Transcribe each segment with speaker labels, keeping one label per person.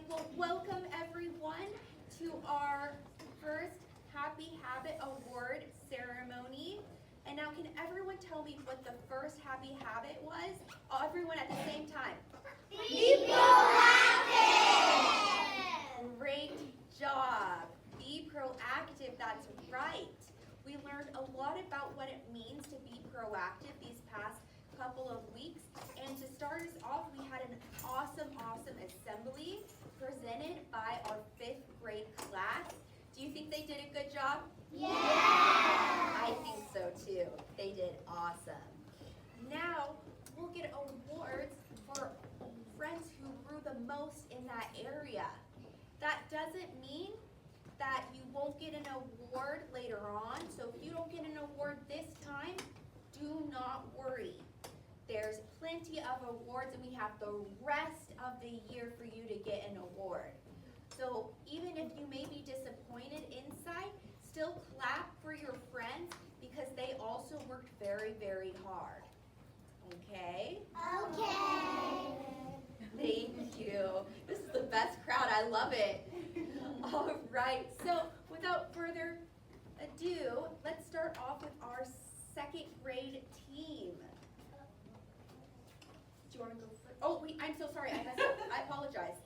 Speaker 1: well, welcome everyone to our first Happy Habit Award ceremony. And now can everyone tell me what the first happy habit was? Everyone at the same time.
Speaker 2: Be proactive!
Speaker 1: Great job. Be proactive, that's right. We learned a lot about what it means to be proactive these past couple of weeks. And to start us off, we had an awesome assembly presented by our 5th grade class. Do you think they did a good job?
Speaker 2: Yeah!
Speaker 1: I think so too. They did awesome. Now, we'll get awards for friends who grew the most in that area. That doesn't mean that you won't get an award later on. So if you don't get an award this time, do not worry. There's plenty of awards and we have the rest of the year for you to get an award. So even if you may be disappointed inside, still clap for your friends because they also worked very, very hard. Okay?
Speaker 2: Okay.
Speaker 1: Thank you. This is the best crowd. I love it. All right. So without further ado, let's start off with our 2nd grade team. Do you want to go first? Oh, wait, I'm so sorry. I messed up. I apologize.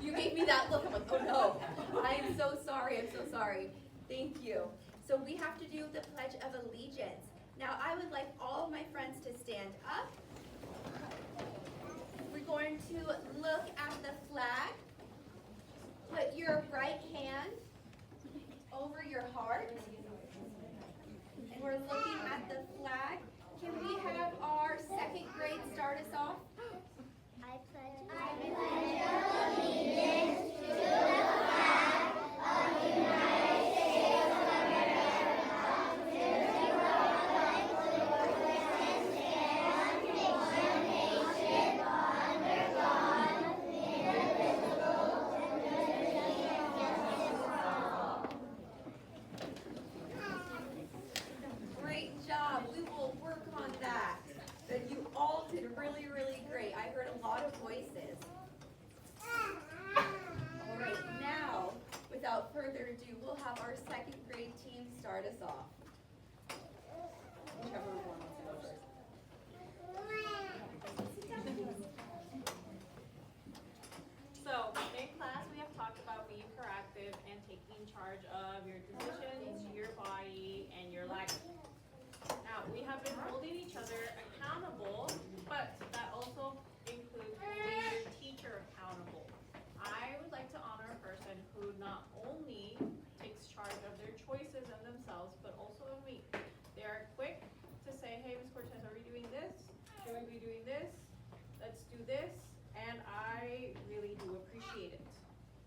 Speaker 1: You gave me that look. I'm like, oh no. I am so sorry. I'm so sorry. Thank you. So we have to do the Pledge of Allegiance. Now, I would like all of my friends to stand up. We're going to look at the flag. Put your right hand over your heart. And we're looking at the flag. Can we have our 2nd grade start us off?
Speaker 2: I pledge allegiance to the flag of the United States of America, to the republic for which it stands, one nation, under God, indivisible, with liberty and justice for all.
Speaker 1: Great job. We will work on that. But you all did really, really great. I heard a lot of voices. All right, now, without further ado, we'll have our 2nd grade team start us off. Whichever one wants to go first.
Speaker 3: So, in class, we have talked about being proactive and taking charge of your decisions, your body, and your life. Now, we have been holding each other accountable, but that also includes holding your teacher accountable. I would like to honor a person who not only takes charge of their choices and themselves, but also of me. They are quick to say, hey, Ms. Cortez, are we doing this? Should we be doing this? Let's do this. And I really do appreciate it.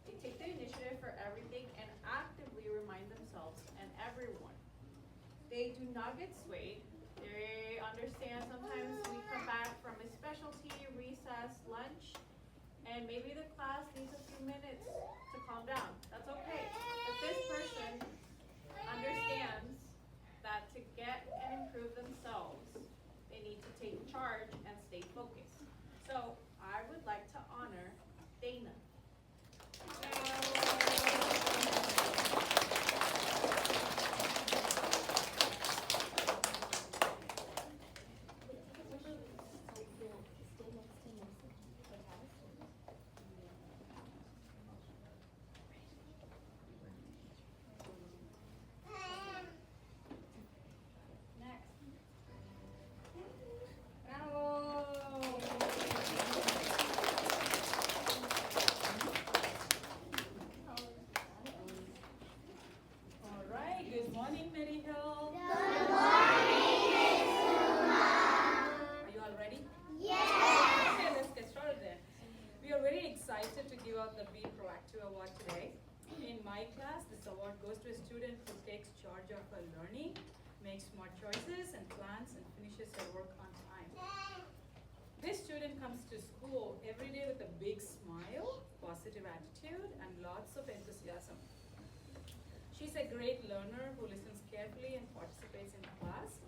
Speaker 3: They take the initiative for everything and actively remind themselves and everyone. They do not get swayed. They understand sometimes we come back from a specialty, recess, lunch, and maybe the class needs a few minutes to calm down. That's okay. But this person understands that to get and improve themselves, they need to take charge and stay focused. So I would like to honor Dana.
Speaker 4: Learning, makes smart choices and plans and finishes her work on time. This student comes to school every day with a big smile, positive attitude, and lots of enthusiasm. She's a great learner who listens carefully and participates in class.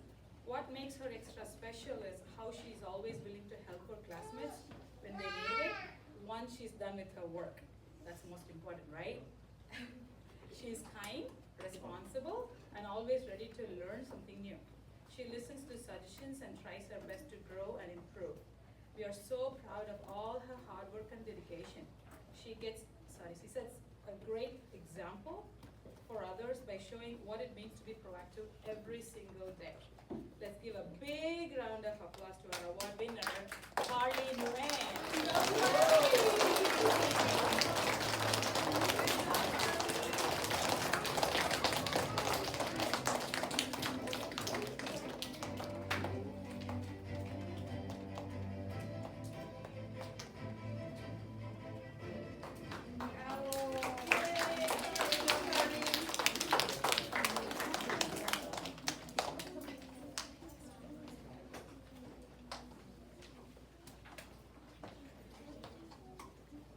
Speaker 4: What makes her extra special is how she's always willing to help her classmates when they need it once she's done with her work. That's most important, right? She is kind, responsible, and always ready to learn something new. She listens to suggestions and tries her best to grow and improve. We are so proud of all her hard work and dedication. She sets a great example for others by showing what it means to be proactive every single day. Let's give a big round of applause to our award winner, Carly Nguyen.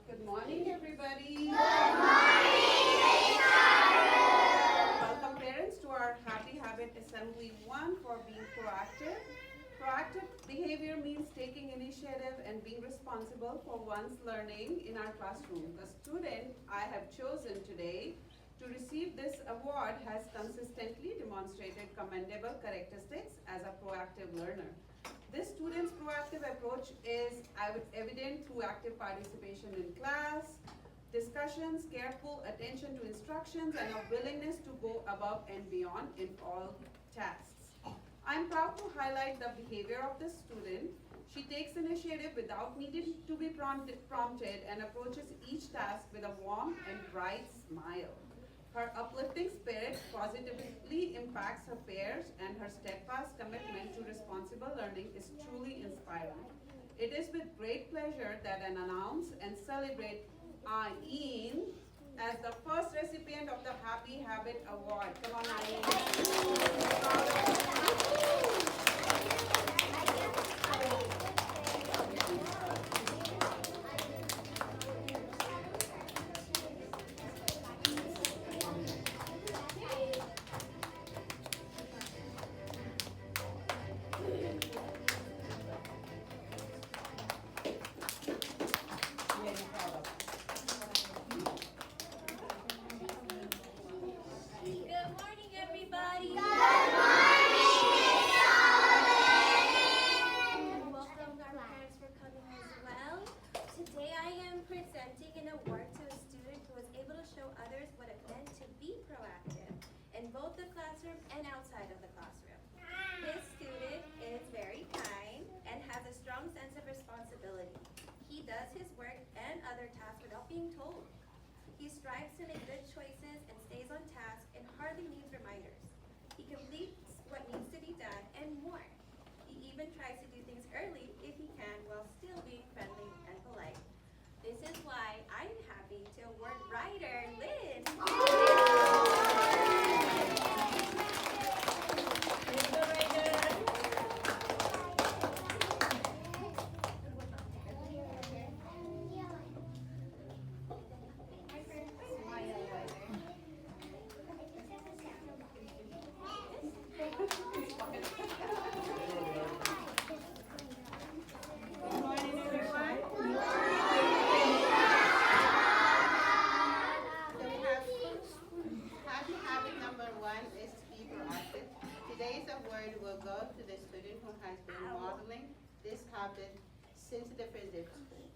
Speaker 5: Good morning, everybody.
Speaker 2: Good morning, Miss Carol.
Speaker 5: Welcome, parents, to our Happy Habit Assembly 1 for being proactive. Proactive behavior means taking initiative and being responsible for one's learning in our classroom. The student I have chosen today to receive this award has consistently demonstrated commendable characteristics as a proactive learner. This student's proactive approach is evident through active participation in class, discussions, careful attention to instructions, and a willingness to go above and beyond in all tasks. I'm proud to highlight the behavior of this student. She takes initiative without needing to be prompted and approaches each task with a warm and bright smile. Her uplifting spirit positively impacts her peers, and her steadfast commitment to responsible learning is truly inspiring. It is with great pleasure that I announce and celebrate Ayin as the first recipient of the Happy Habit Award. Come on,
Speaker 1: Good morning, everybody.
Speaker 2: Good morning, Miss Sullivan.
Speaker 1: Welcome our parents for coming as well. Today I am presenting an award to a student who was able to show others what it meant to be proactive in both the classroom and outside of the classroom. This student is very kind and has a strong sense of responsibility. He does his work and other tasks without being told. He strives to make good choices and stays on task and hardly needs reminders. He completes what needs to be done and more. He even tries to do things early if he can while still being friendly and polite. This is why I'm happy to award Ryder Lynn.
Speaker 5: Good morning, everyone.
Speaker 6: So we have happy habit number 1 is to be proactive. Today's award will go to the student who has been modeling this habit since the first school.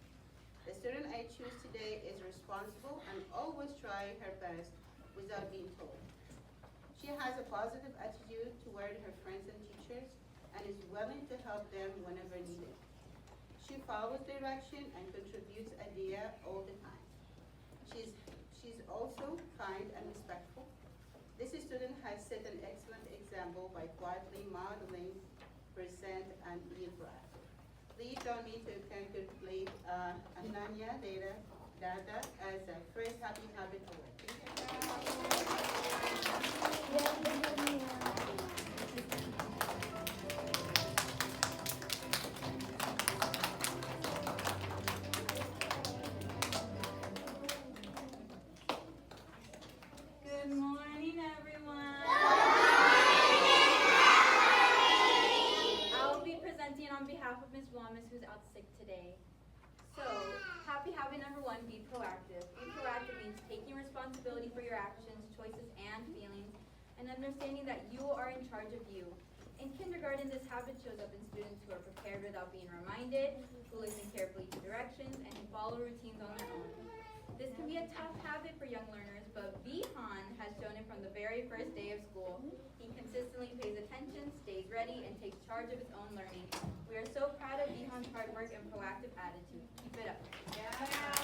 Speaker 6: The student I choose today is responsible and always trying her best without being told. She has a positive attitude toward her friends and teachers and is willing to help them whenever needed. She follows direction and contributes idea all the time. She's also kind and respectful. This student has set an excellent example by quietly modeling, present, and being proactive. Please join me to congratulate Ananya Dada as a first Happy Habit Award.
Speaker 7: Good morning, everyone. I will be presenting on behalf of Ms. Wallace, who's out sick today. So, happy habit number 1, be proactive. Be proactive responsibility for your actions, choices, and feelings, and understanding that you are in charge of you. In kindergarten, this habit shows up in students who are prepared without being reminded, who listen carefully to directions, and who follow routines on their own. This can be a tough habit for young learners, but Vihan has shown it from the very first day of school. He consistently pays attention, stays ready, and takes charge of his own learning. We are so proud of Vihan's hard work and proactive attitude. Keep it up.
Speaker 1: Yeah.